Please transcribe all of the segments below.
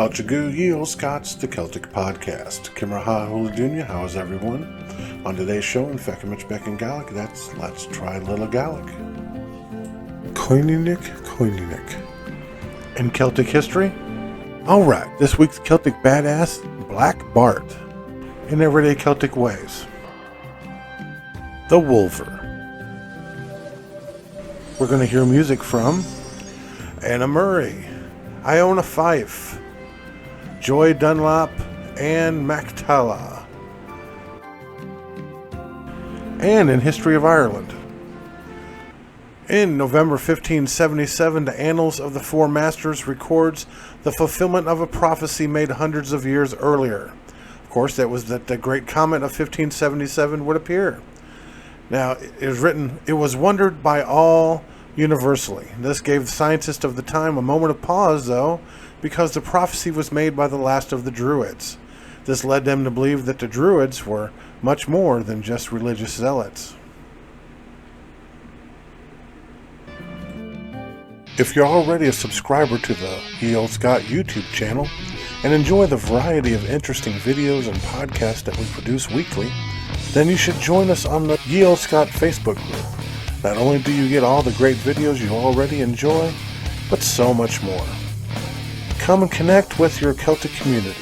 Feuchamaich Ye Scots the Celtic podcast. Kimraha Huladunya, how is everyone? On today's show in Feuchamaich Beagan Gaidhlig, that's Let's Try Little Gaelic. Coineaneach. In Celtic history? Alright, this week's Celtic badass, Black Bart. In everyday Celtic ways. The Wulver. We're going to hear music from Anna Murray, Iona Fife, Joy Dunlop, and Mactala. And in History of Ireland. In November 1577, the Annals of the Four Masters records the fulfillment of a prophecy made hundreds of years earlier. Of course, that was that the Great Comet of 1577 would appear. Now, it was written, it was wondered by all universally. This gave the scientists of the time a moment of pause, though, because the prophecy was made by the last of the Druids. This led them to believe that the Druids were much more than just religious zealots. If you're already a subscriber to the Olde Scot YouTube channel and enjoy the variety of interesting videos and podcasts that we produce weekly, then you should join us on the Olde Scot Facebook group. Not only do you get all the great videos you already enjoy, but so much more. Come and connect with your Celtic community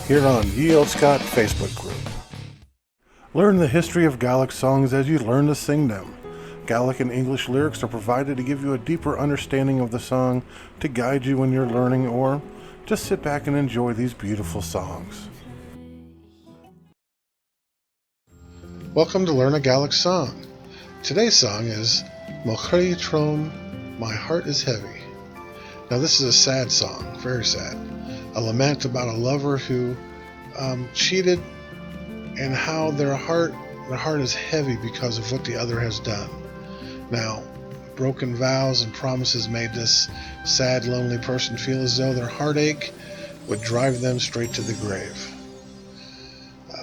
here on Olde Scot Facebook group. Learn the history of Gaelic songs as you learn to sing them. Gaelic and English lyrics are provided to give you a deeper understanding of the song, to guide you when you're learning, or just sit back and enjoy these beautiful songs. Welcome to Learn a Gaelic Song. Today's song is Mochri Trom, My Heart is Heavy. Now this is a sad song, very sad. A lament about a lover who cheated and how their heart is heavy because of what the other has done. Now, broken vows and promises made this sad, lonely person feel as though their heartache would drive them straight to the grave.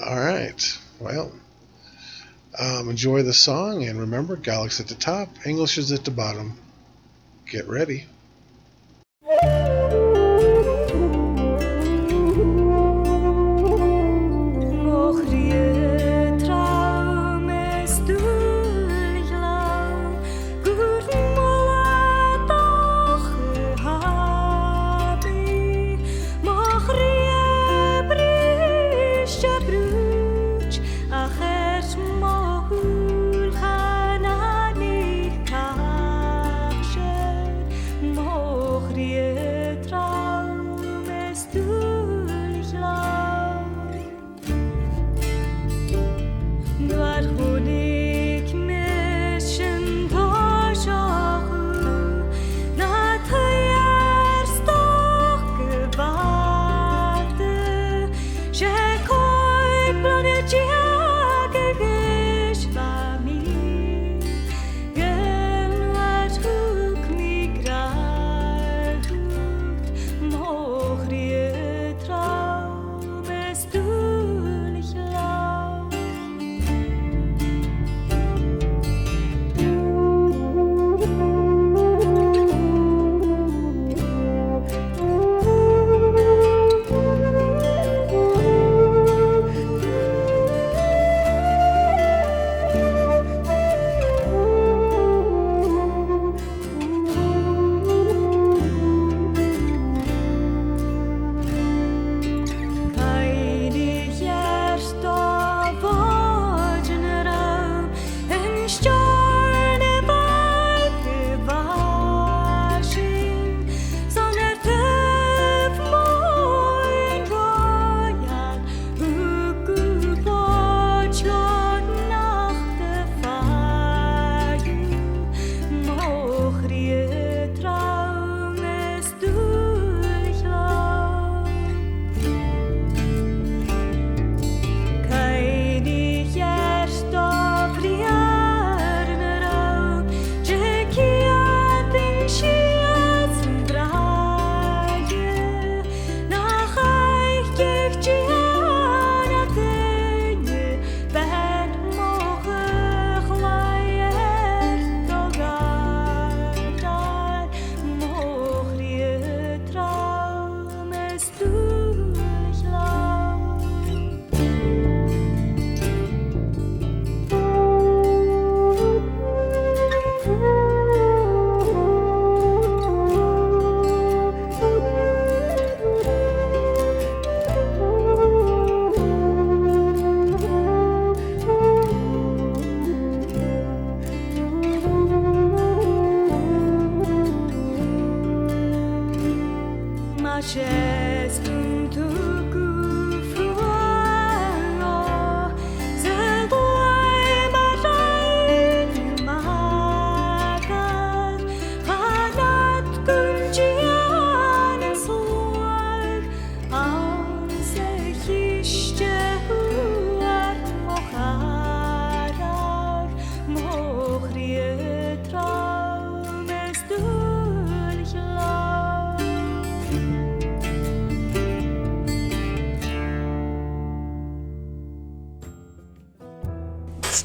Alright, well, enjoy the song, and remember, Gaelic's at the top, English is at the bottom. Get ready. Mochrie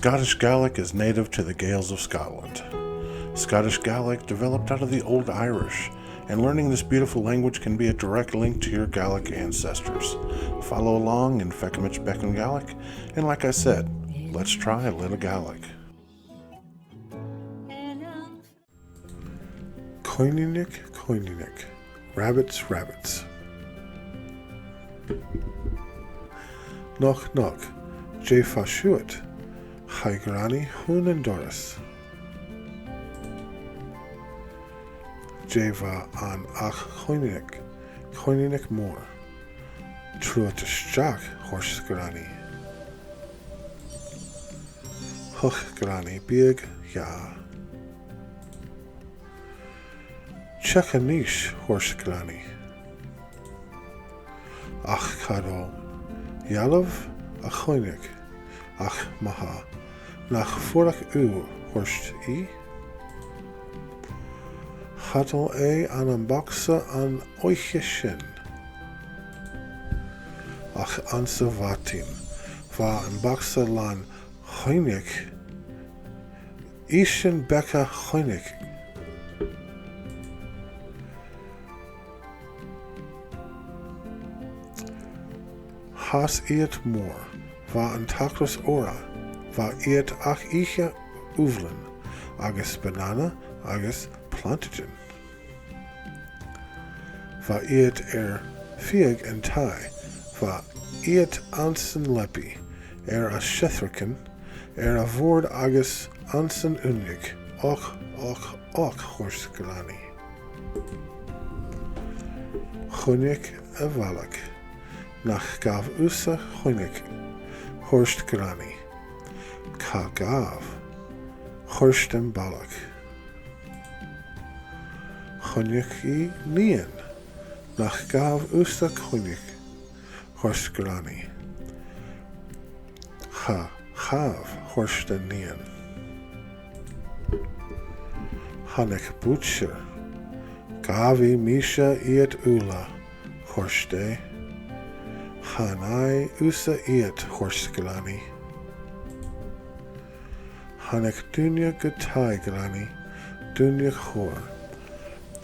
Scottish Gaelic is native to the Gaels of Scotland. Scottish Gaelic developed out of the Old Irish, and learning this beautiful language can be a direct link to your Gaelic ancestors. Follow along in Feuchamaich Beagan Gaidhlig, and like I said, let's try a little Gaelic. Coineaneach, Coineaneach, rabbits, rabbits. Knock, knock, je fashuit. Chaigrani hun and Doris. Jeva an ach Coineaneach, Coineaneach more. Truatishjach horsgrani. Huchgrani big ya. Chekanish horsgrani. Ach kado. Yalav a Coineaneach. Ach maha. Nach vorig uw horst I. Hatel an een bakse aan oicheshin. Ach anse vatim. Va een bakse lan Coineaneach. Ishin beka Coineaneach. Has iet moor. Va een takros ora. Va iet ach iche uvlen, agus banana, agus plantagen. Va iet fieg en tai, va iet ansen lepi, a shethriken, a voord agus ansen unig, och horsgrani. Coineaneach a valak, nach gav usa Coineaneach, horsgrani. Kagav, Horstem Balak. Coineaneach Nian, nach gav usta Coineaneach, Horsgrani. Chav, Horstem Nian. Hanek Butcher, Gavi Misha iet Ula, Horste. Hanai usa iet Horsgrani. Hanek dunya gatai grani, dunya chor.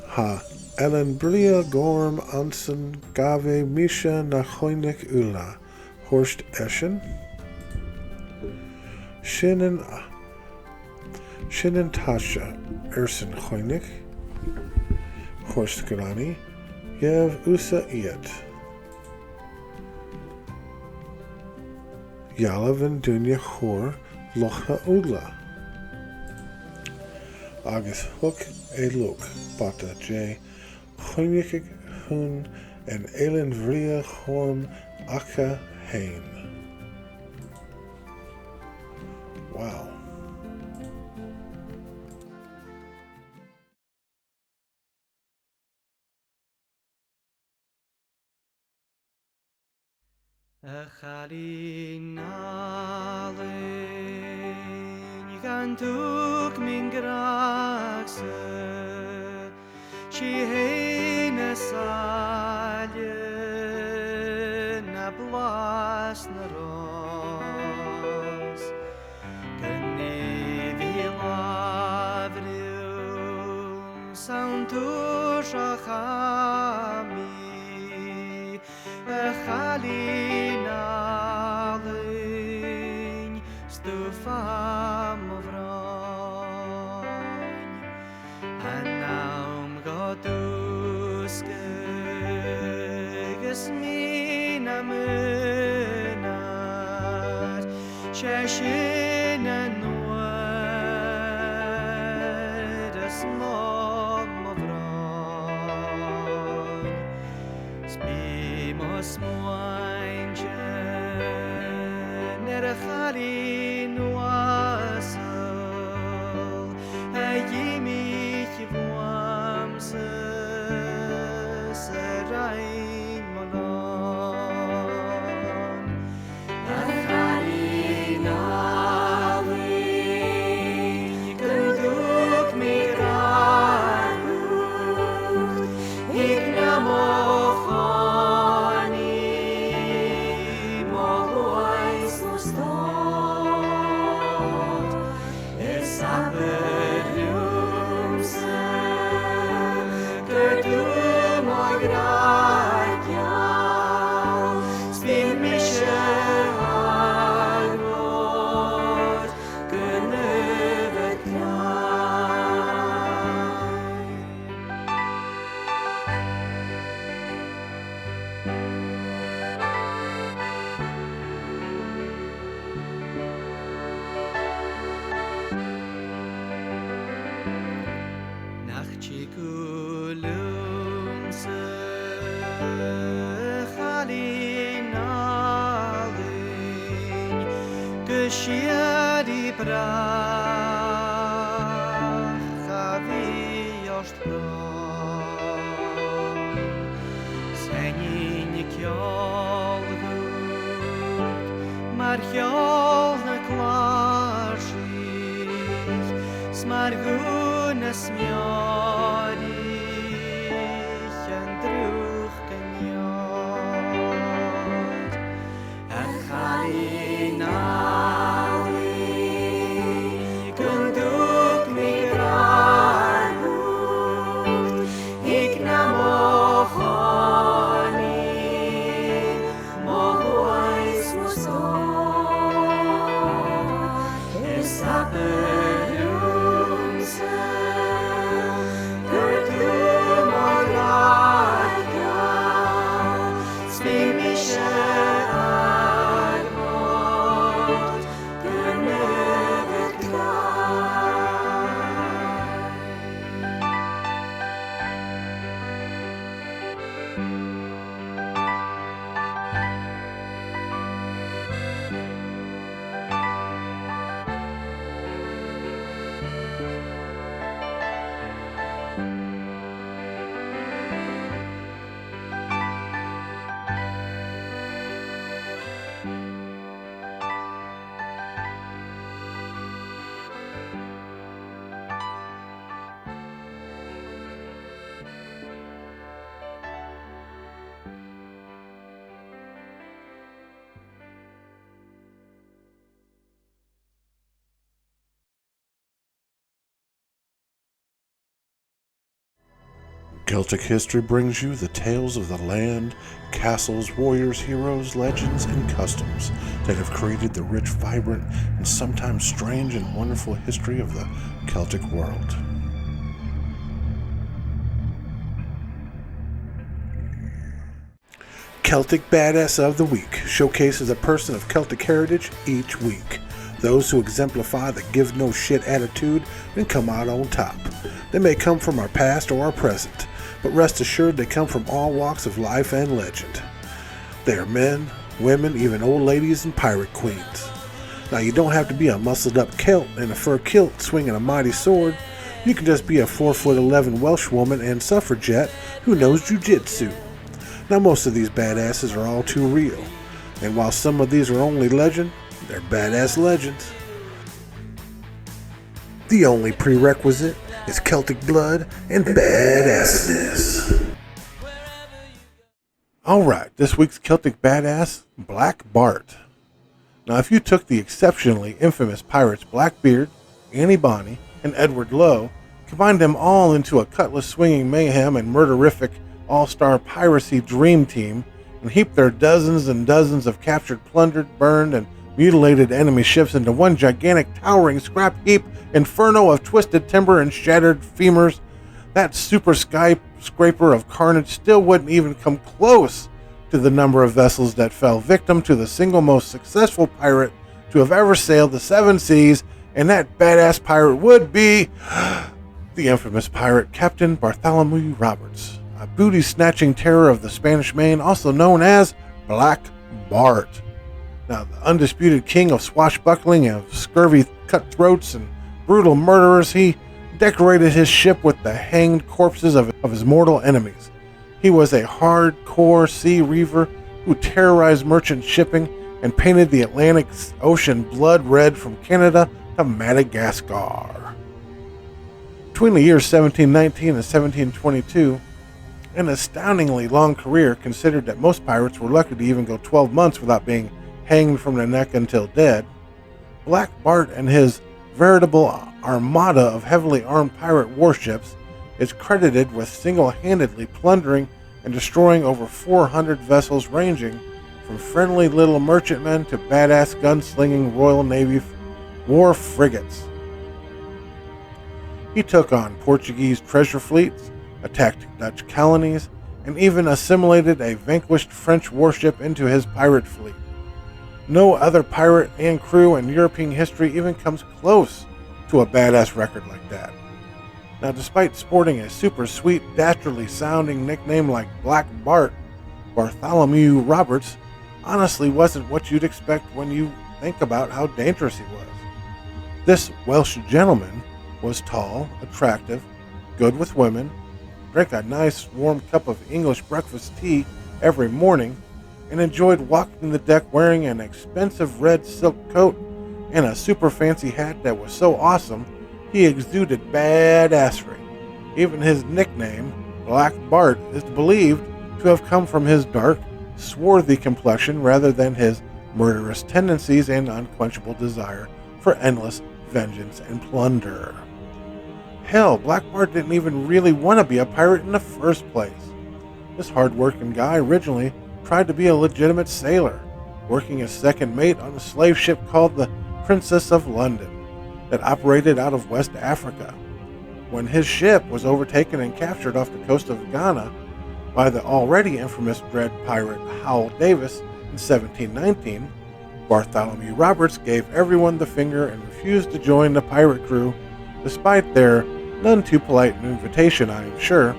Ha Ellen bria gorm ansen gave misha na Coineaneach ula, horst eschen. Shinnen tasha ersen Coineaneach, horst grani, yev usa iet. Yalav en dunya chor, locha ula. Agus hook look, bata j, Coineaneach hun en Elen vria chorm akka hain. Wow. Gantuk min graxe, she heine salje na blas na ros, gni vilavrium santu shachami, chalina lin stufam ovron, anaum gotuske gesmina menat, shashina nuad asmom ovron, Spimos moinche nerchali nuasel Ayimich vuamse serain monon Achali navi kunduk miragut Ignamo Shiadi brach avi yost bron Senin kjolgut mar kjolna klarshich Smarguna smjadich en druch kenjot Achalina Celtic history brings you the tales of the land, castles, warriors, heroes, legends, and customs that have created the rich, vibrant, and sometimes strange and wonderful history of the Celtic world. Celtic Badass of the Week showcases a person of Celtic heritage each week. Those who exemplify the give no shit attitude and come out on top. They may come from our past or our present, but rest assured they come from all walks of life and legend. They are men, women, even old ladies and pirate queens. Now you don't have to be a muscled up Celt in a fur kilt swinging a mighty sword. You can just be a 4'11" Welsh woman and suffragette who knows jujitsu. Now most of these badasses are all too real, and while some of these are only legend, they're badass legends. The only prerequisite is Celtic blood and badassness. Alright, this week's Celtic badass, Black Bart. Now if you took the exceptionally infamous pirates Blackbeard, Annie Bonny, and Edward Lowe, combined them all into a cutlass-swinging mayhem and murderific all-star piracy dream team, and heaped their dozens and dozens of captured, plundered, burned, and mutilated enemy ships into one gigantic towering scrap heap inferno of twisted timber and shattered femurs, that super skyscraper of carnage still wouldn't even come close to the number of vessels that fell victim to the single most successful pirate to have ever sailed the seven seas, and that badass pirate would be the infamous pirate Captain Bartholomew Roberts. a booty-snatching terror of the Spanish Main, also known as Black Bart. Now, the undisputed king of swashbuckling and scurvy cutthroats and brutal murderers, he decorated his ship with the hanged corpses of his mortal enemies. He was a hardcore sea reaver who terrorized merchant shipping and painted the Atlantic Ocean blood red from Canada to Madagascar. Between the years 1719 and 1722, an astoundingly long career, considered that most pirates were lucky to even go 12 months without being hanged from the neck until dead, Black Bart and his veritable armada of heavily armed pirate warships is credited with single-handedly plundering and destroying over 400 vessels ranging from friendly little merchantmen to badass gunslinging Royal Navy war frigates. He took on Portuguese treasure fleets, attacked Dutch colonies, and even assimilated a vanquished French warship into his pirate fleet. No other pirate and crew in European history even comes close to a badass record like that. Now, despite sporting a super sweet, dastardly sounding nickname like Black Bart, Bartholomew Roberts honestly wasn't what you'd expect when you think about how dangerous he was. This Welsh gentleman was tall, attractive, good with women, drank a nice warm cup of English breakfast tea every morning, and enjoyed walking the deck wearing an expensive red silk coat and a super fancy hat that was so awesome he exuded badassery. Even his nickname, Black Bart, is believed to have come from his dark, swarthy complexion rather than his murderous tendencies and unquenchable desire for endless vengeance and plunder. Hell, Black Bart didn't even really want to be a pirate in the first place. This hard-working guy originally tried to be a legitimate sailor, working as second mate on a slave ship called the Princess of London that operated out of West Africa. When his ship was overtaken and captured off the coast of Ghana by the already infamous dread pirate Howell Davis in 1719, Bartholomew Roberts gave everyone the finger and refused to join the pirate crew, despite their none too polite invitation, I am sure.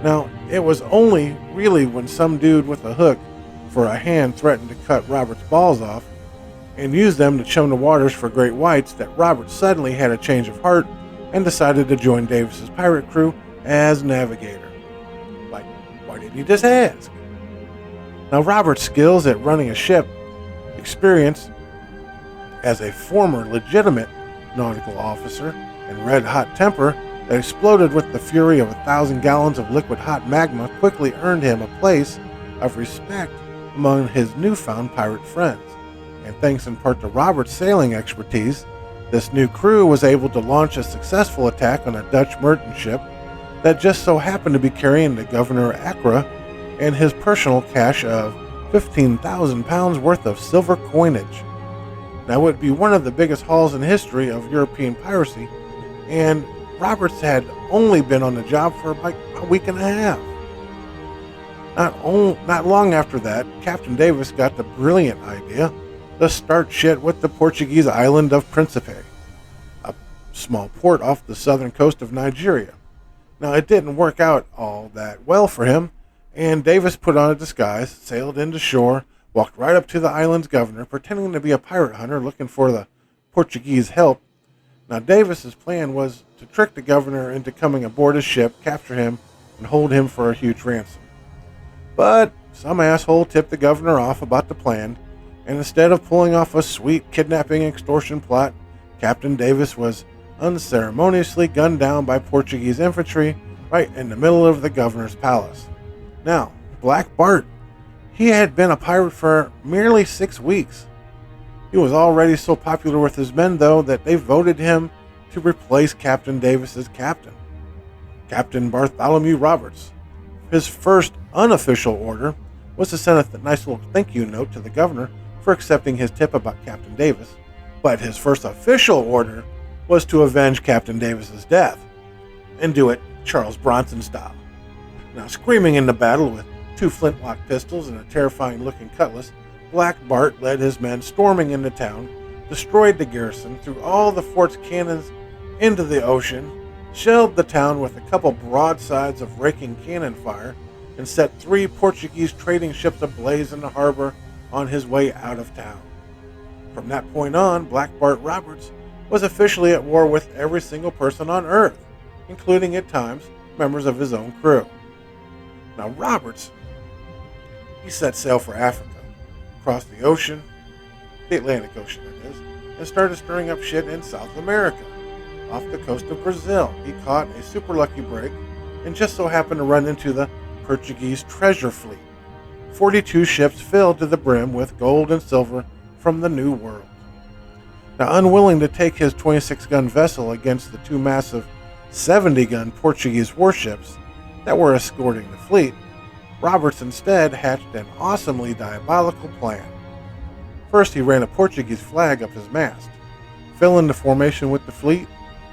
Now, it was only really when some dude with a hook for a hand threatened to cut Robert's balls off and use them to chum the waters for great whites that Robert suddenly had a change of heart and decided to join Davis's pirate crew as navigator. Like, why didn't he just ask? Now, Robert's skills at running a ship, experience as a former legitimate nautical officer, and red-hot temper that exploded with the fury of 1,000 gallons of liquid hot magma quickly earned him a place of respect among his newfound pirate friends. And thanks in part to Robert's sailing expertise, this new crew was able to launch a successful attack on a Dutch merchant ship that just so happened to be carrying the Governor Accra and his personal cache of 15,000 pounds worth of silver coinage. Now, it would be one of the biggest hauls in history of European piracy, and Roberts had only been on the job for like a week and a half. Not long after that, Captain Davis got the brilliant idea to start shit with the Portuguese island of Principe, a small port off the southern coast of Nigeria. Now, it didn't work out all that well for him, and Davis put on a disguise, sailed into shore, walked right up to the island's governor, pretending to be a pirate hunter looking for the Portuguese help. Now, Davis's plan was to trick the governor into coming aboard his ship, capture him, and hold him for a huge ransom. But some asshole tipped the governor off about the plan, and instead of pulling off a sweet kidnapping extortion plot, Captain Davis was unceremoniously gunned down by Portuguese infantry right in the middle of the governor's palace. Now, Black Bart, he had been a pirate for merely 6 weeks. He was already so popular with his men, though, that they voted him to replace Captain Davis's captain, Captain Bartholomew Roberts. His first unofficial order was to send a nice little thank you note to the governor for accepting his tip about Captain Davis, but his first official order was to avenge Captain Davis's death, and do it Charles Bronson style. Now, screaming in the battle with 2 flintlock pistols and a terrifying-looking cutlass, Black Bart led his men storming into town, destroyed the garrison, threw all the fort's cannons into the ocean, shelled the town with a couple broadsides of raking cannon fire, and set 3 Portuguese trading ships ablaze in the harbor on his way out of town. From that point on, Black Bart Roberts was officially at war with every single person on Earth, including at times members of his own crew. Now Roberts, he set sail for Africa, crossed the ocean, the Atlantic Ocean that is, and started stirring up shit in South America. Off the coast of Brazil, he caught a super lucky break and just so happened to run into the Portuguese treasure fleet, 42 ships filled to the brim with gold and silver from the New World. Now, unwilling to take his 26-gun vessel against the 2 massive 70-gun Portuguese warships that were escorting the fleet, Roberts instead hatched an awesomely diabolical plan. First, he ran a Portuguese flag up his mast, fell into formation with the fleet,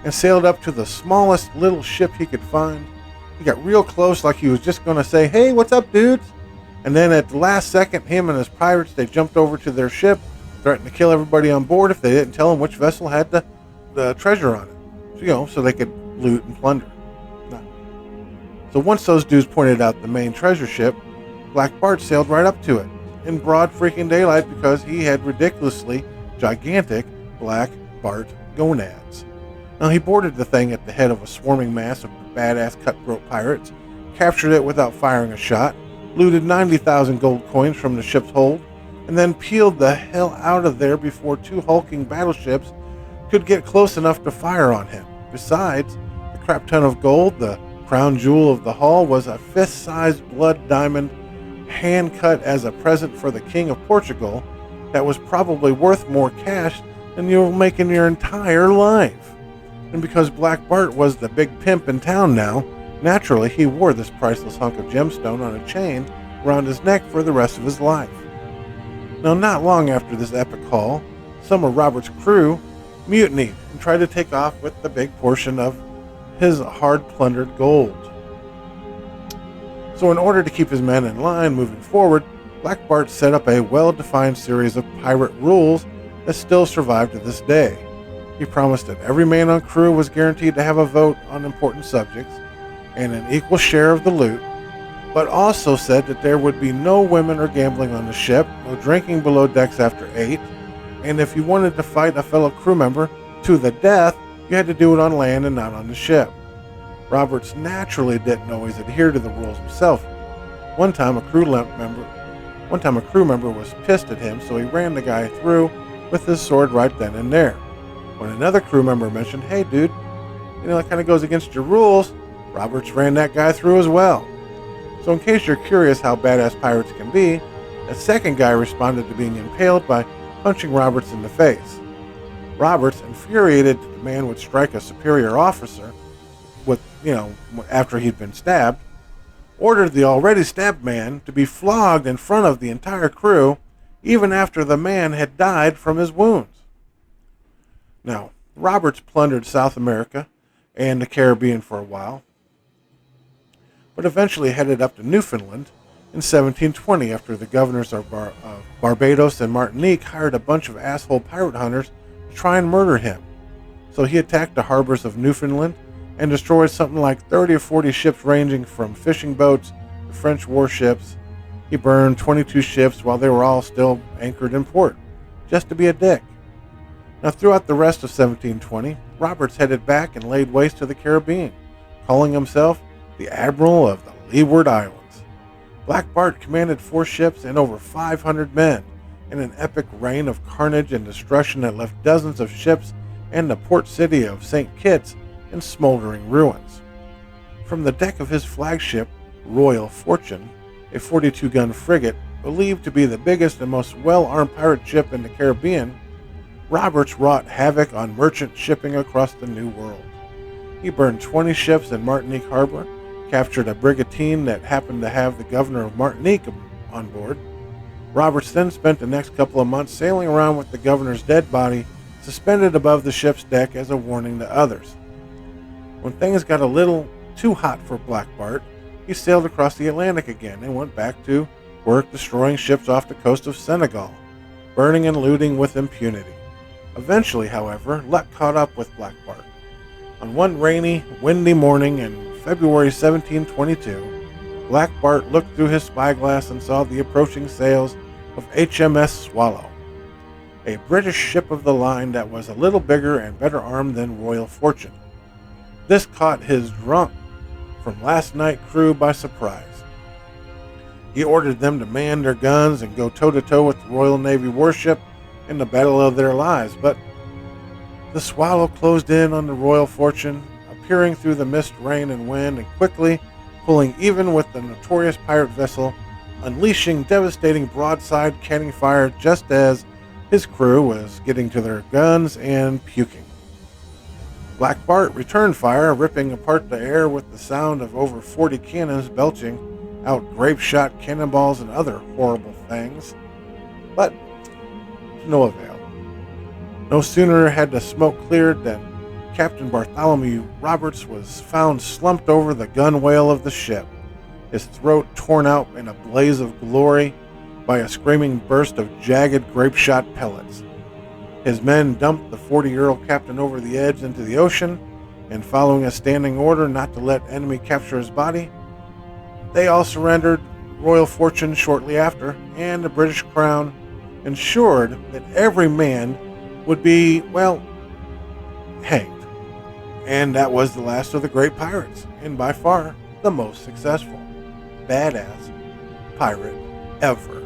and sailed up to the smallest little ship he could find. He got real close like he was just going to say, "Hey, what's up, dudes?" And then at the last second, him and his pirates, they jumped over to their ship, threatened to kill everybody on board if they didn't tell them which vessel had the treasure on it. So they could loot and plunder. So once those dudes pointed out the main treasure ship, Black Bart sailed right up to it in broad freaking daylight because he had ridiculously gigantic Black Bart gonads. Now, he boarded the thing at the head of a swarming mass of badass cutthroat pirates, captured it without firing a shot, looted 90,000 gold coins from the ship's hold, and then peeled the hell out of there before 2 hulking battleships could get close enough to fire on him. Besides, the crap ton of gold, the crown jewel of the hull, was a fist-sized blood diamond hand-cut as a present for the King of Portugal that was probably worth more cash than you'll make in your entire life. And because Black Bart was the big pimp in town now, naturally he wore this priceless hunk of gemstone on a chain around his neck for the rest of his life. Now, not long after this epic haul, some of Robert's crew mutinied and tried to take off with the big portion of his hard-plundered gold. So in order to keep his men in line moving forward, Black Bart set up a well-defined series of pirate rules that still survive to this day. He promised that every man on crew was guaranteed to have a vote on important subjects and an equal share of the loot, but also said that there would be no women or gambling on the ship, no drinking below decks after 8, and if you wanted to fight a fellow crew member to the death, you had to do it on land and not on the ship. Roberts naturally didn't always adhere to the rules himself. One time a crew member was pissed at him, so he ran the guy through with his sword right then and there. When another crew member mentioned, "Hey dude, that kind of goes against your rules," Roberts ran that guy through as well. So in case you're curious how badass pirates can be, a second guy responded to being impaled by punching Roberts in the face. Roberts, infuriated that the man would strike a superior officer after he'd been stabbed, ordered the already stabbed man to be flogged in front of the entire crew, even after the man had died from his wounds. Now, Roberts plundered South America and the Caribbean for a while, but eventually headed up to Newfoundland in 1720 after the governors of Barbados and Martinique hired a bunch of asshole pirate hunters to try and murder him. So he attacked the harbors of Newfoundland and destroyed something like 30 or 40 ships ranging from fishing boats to French warships. He burned 22 ships while they were all still anchored in port, just to be a dick. Now, throughout the rest of 1720, Roberts headed back and laid waste to the Caribbean, calling himself the Admiral of the Leeward Islands. Black Bart commanded 4 ships and over 500 men in an epic reign of carnage and destruction that left dozens of ships and the port city of St. Kitts in smoldering ruins. From the deck of his flagship, Royal Fortune, a 42-gun frigate believed to be the biggest and most well-armed pirate ship in the Caribbean, Roberts wrought havoc on merchant shipping across the New World. He burned 20 ships in Martinique Harbor, captured a brigantine that happened to have the governor of Martinique on board. Roberts then spent the next couple of months sailing around with the governor's dead body suspended above the ship's deck as a warning to others. When things got a little too hot for Black Bart, he sailed across the Atlantic again and went back to work destroying ships off the coast of Senegal, burning and looting with impunity. Eventually, however, luck caught up with Black Bart. On one rainy, windy morning in February 1722, Black Bart looked through his spyglass and saw the approaching sails of HMS Swallow, a British ship of the line that was a little bigger and better armed than Royal Fortune. This caught his drunk from last night crew by surprise. He ordered them to man their guns and go toe-to-toe with the Royal Navy warship in the battle of their lives, but the Swallow closed in on the Royal Fortune, appearing through the mist, rain, and wind, and quickly pulling even with the notorious pirate vessel, unleashing devastating broadside cannon fire just as his crew was getting to their guns and puking. Black Bart returned fire, ripping apart the air with the sound of over 40 cannons belching out grape-shot cannonballs and other horrible things, but to no avail. No sooner had the smoke cleared than Captain Bartholomew Roberts was found slumped over the gunwale of the ship, his throat torn out in a blaze of glory by a screaming burst of jagged grape-shot pellets. His men dumped the 40-year-old captain over the edge into the ocean, and following a standing order not to let enemy capture his body, they all surrendered Royal Fortune shortly after, and the British Crown ensured that every man would be, well, hanged. And that was the last of the great pirates, and by far the most successful badass pirate ever.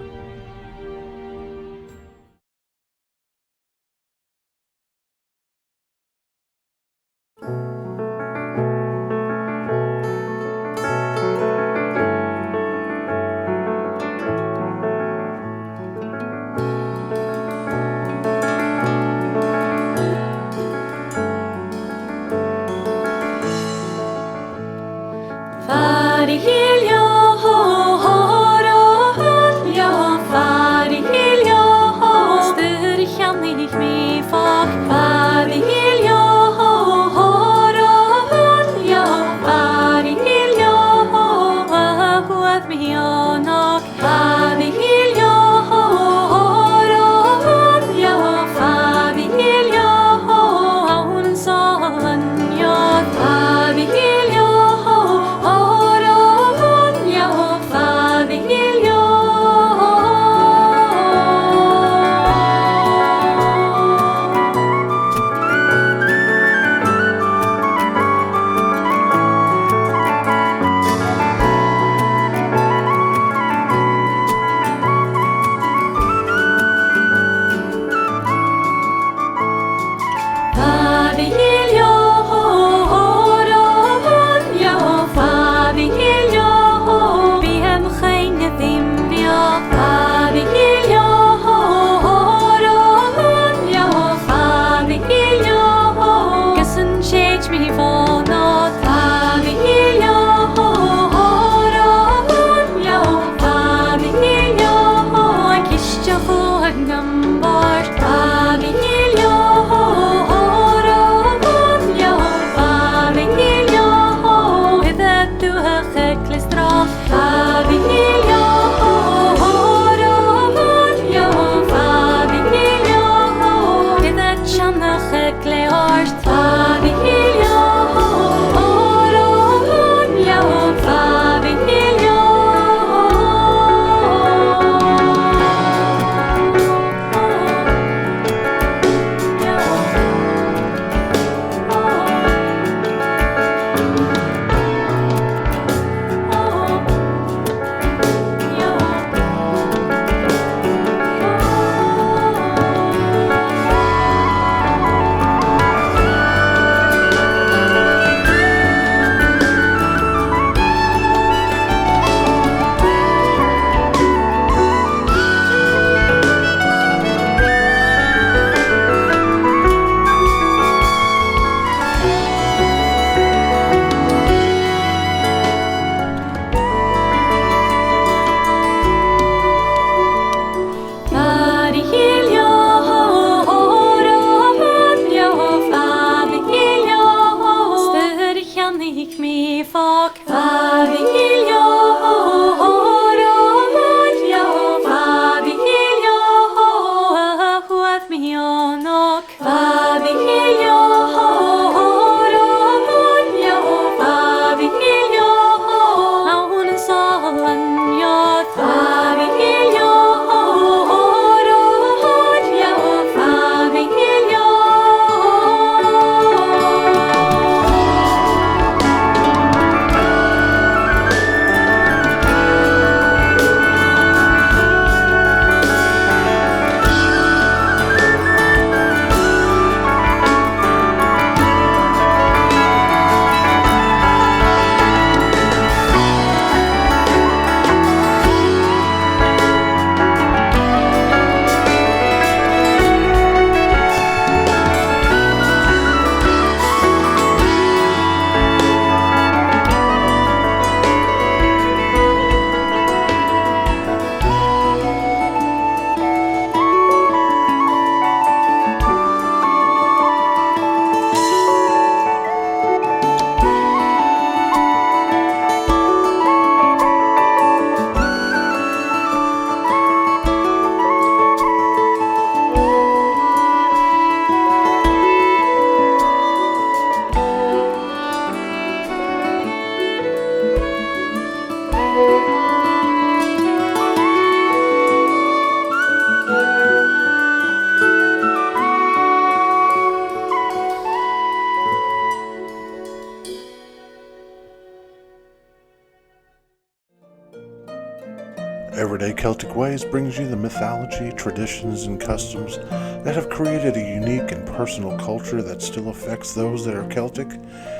Celtic Ways brings you the mythology, traditions, and customs that have created a unique and personal culture that still affects those that are Celtic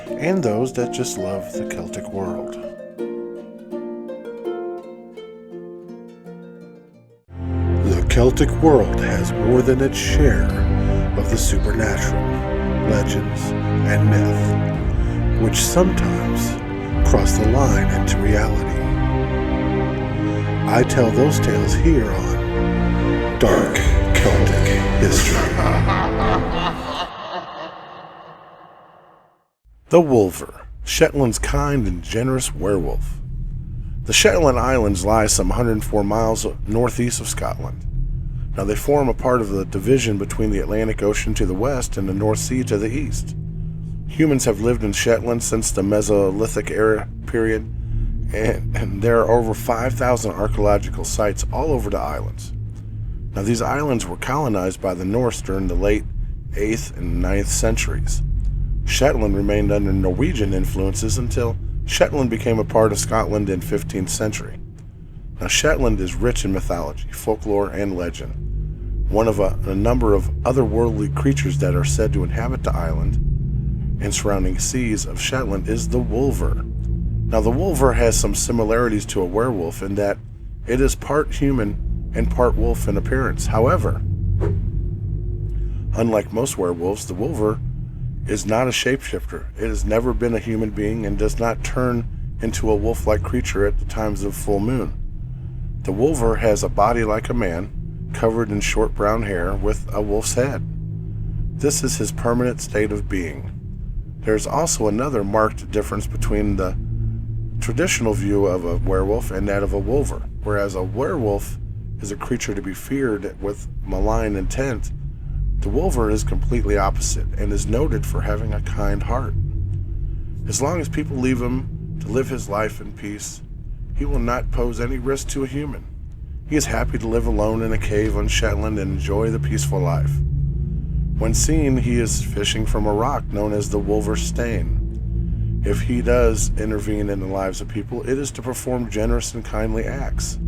and those that just love the Celtic world. The Celtic world has more than its share of the supernatural, legends, and myth, which sometimes cross the line into reality. I tell those tales here on Dark Celtic History. The Wulver, Shetland's kind and generous werewolf. The Shetland Islands lie some 104 miles northeast of Scotland. Now they form a part of the division between the Atlantic Ocean to the west and the North Sea to the east. Humans have lived in Shetland since the Mesolithic era period, and there are over 5,000 archaeological sites all over the islands. Now these islands were colonized by the Norse during the late 8th and 9th centuries. Shetland remained under Norwegian influences until Shetland became a part of Scotland in 15th century. Now Shetland is rich in mythology, folklore, and legend. One of a number of otherworldly creatures that are said to inhabit the island and surrounding seas of Shetland is the Wulver. Now the Wulver has some similarities to a werewolf in that it is part human and part wolf in appearance. However, unlike most werewolves, the Wulver is not a shapeshifter. It has never been a human being and does not turn into a wolf-like creature at the times of full moon. The Wulver has a body like a man, covered in short brown hair with a wolf's head. This is his permanent state of being. There's also another marked difference between the traditional view of a werewolf and that of a Wulver. Whereas a werewolf is a creature to be feared with malign intent, the Wulver is completely opposite and is noted for having a kind heart. As long as people leave him to live his life in peace, he will not pose any risk to a human. He is happy to live alone in a cave on Shetland and enjoy the peaceful life. When seen, he is fishing from a rock known as the Wulver Stain. If he does intervene in the lives of people, it is to perform generous and kindly acts.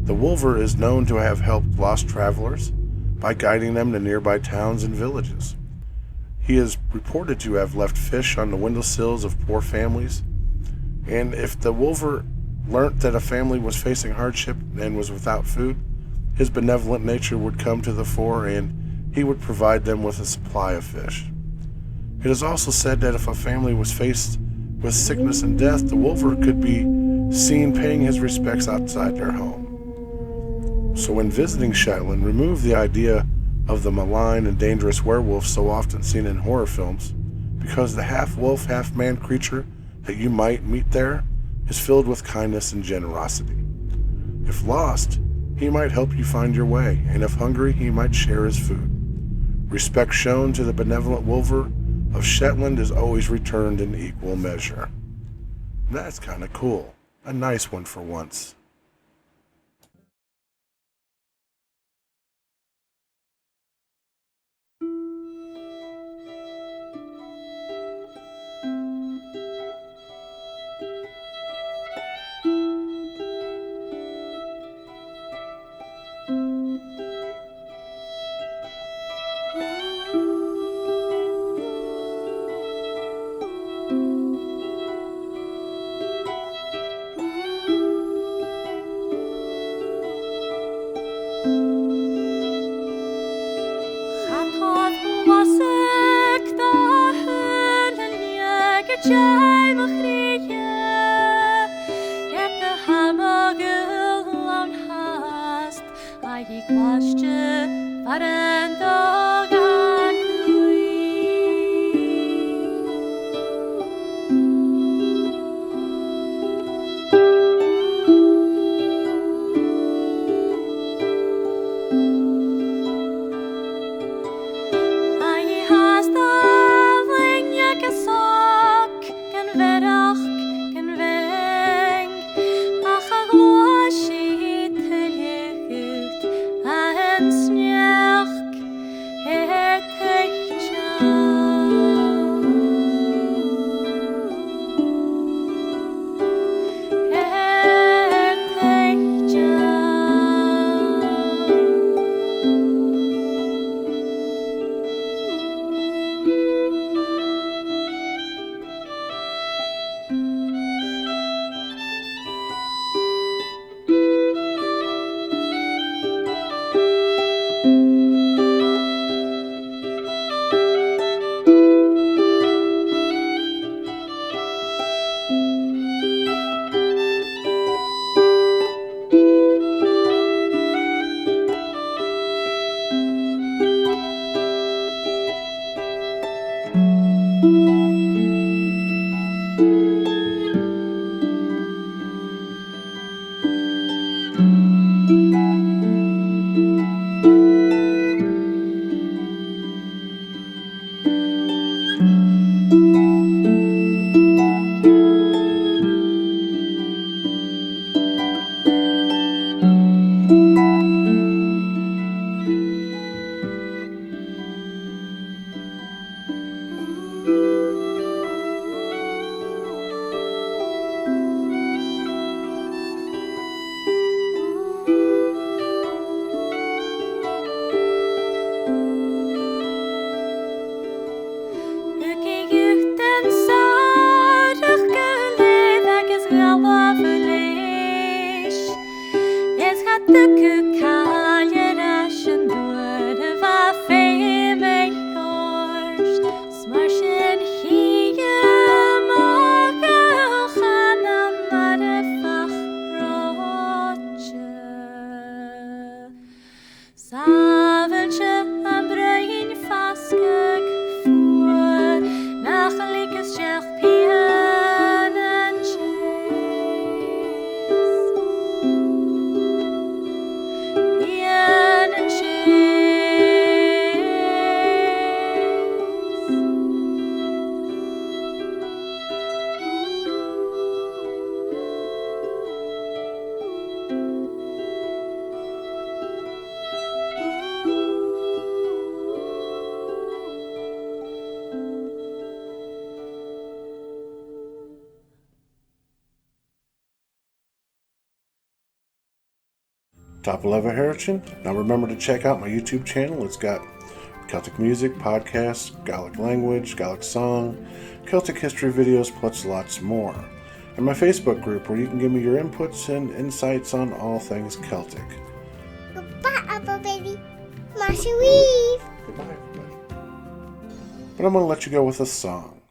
The Wulver is known to have helped lost travelers by guiding them to nearby towns and villages. He is reported to have left fish on the windowsills of poor families, and if the Wulver learnt that a family was facing hardship and was without food, his benevolent nature would come to the fore and he would provide them with a supply of fish. It is also said that if a family was faced with sickness and death, the Wulver could be seen paying his respects outside their home. So when visiting Shetland, remove the idea of the malign and dangerous werewolf so often seen in horror films, because the half-wolf, half-man creature that you might meet there is filled with kindness and generosity. If lost, he might help you find your way, and if hungry, he might share his food. Respect shown to the benevolent Wulver of Shetland is always returned in equal measure. That's kind of cool. A nice one for once. Top 11 Heritage. Now remember to check out my YouTube channel. It's got Celtic music, podcasts, Gaelic language, Gaelic song, Celtic history videos, plus lots more. And my Facebook group where you can give me your inputs and insights on all things Celtic. Goodbye, Apple Baby. Masha Weave. Goodbye, everybody. But I'm going to let you go with a song.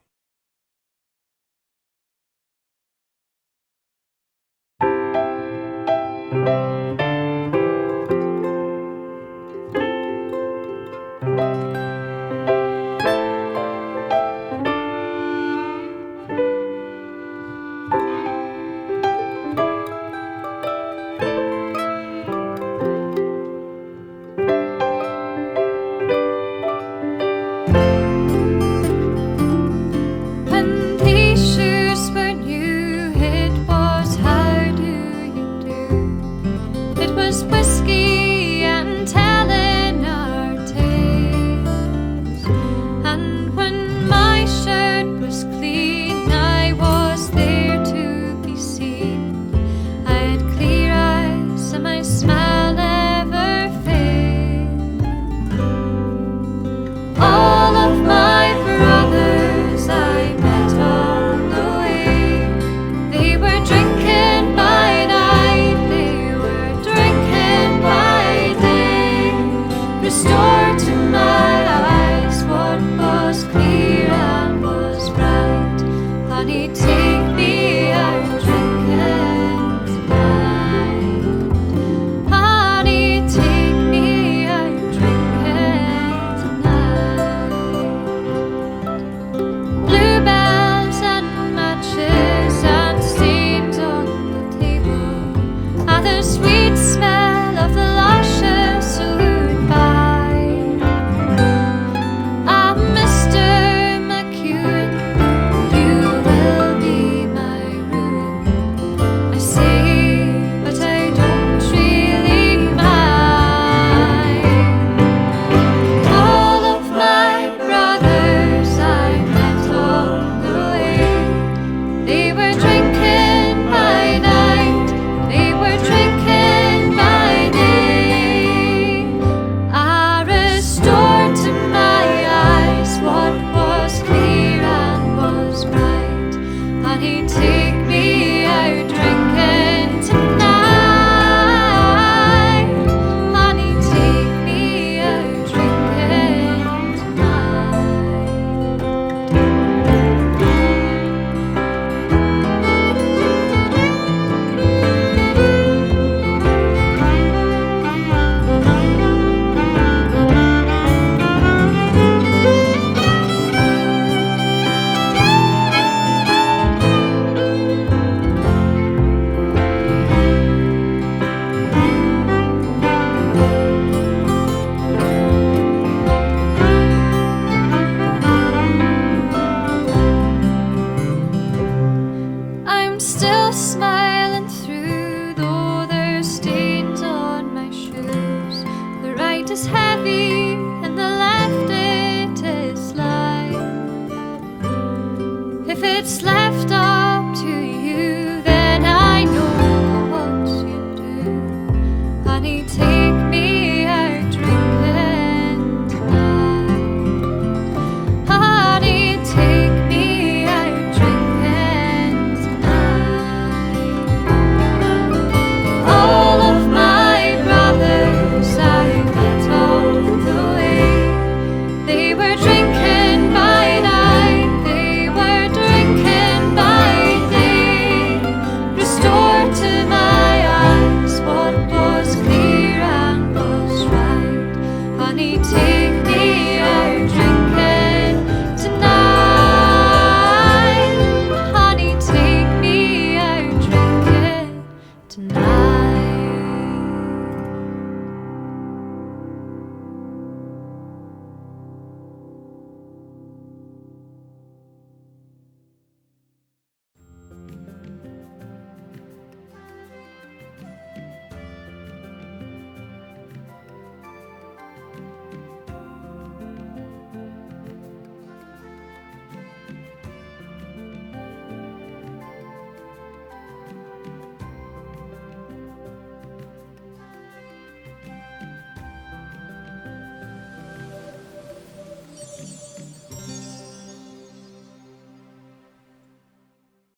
Honey, take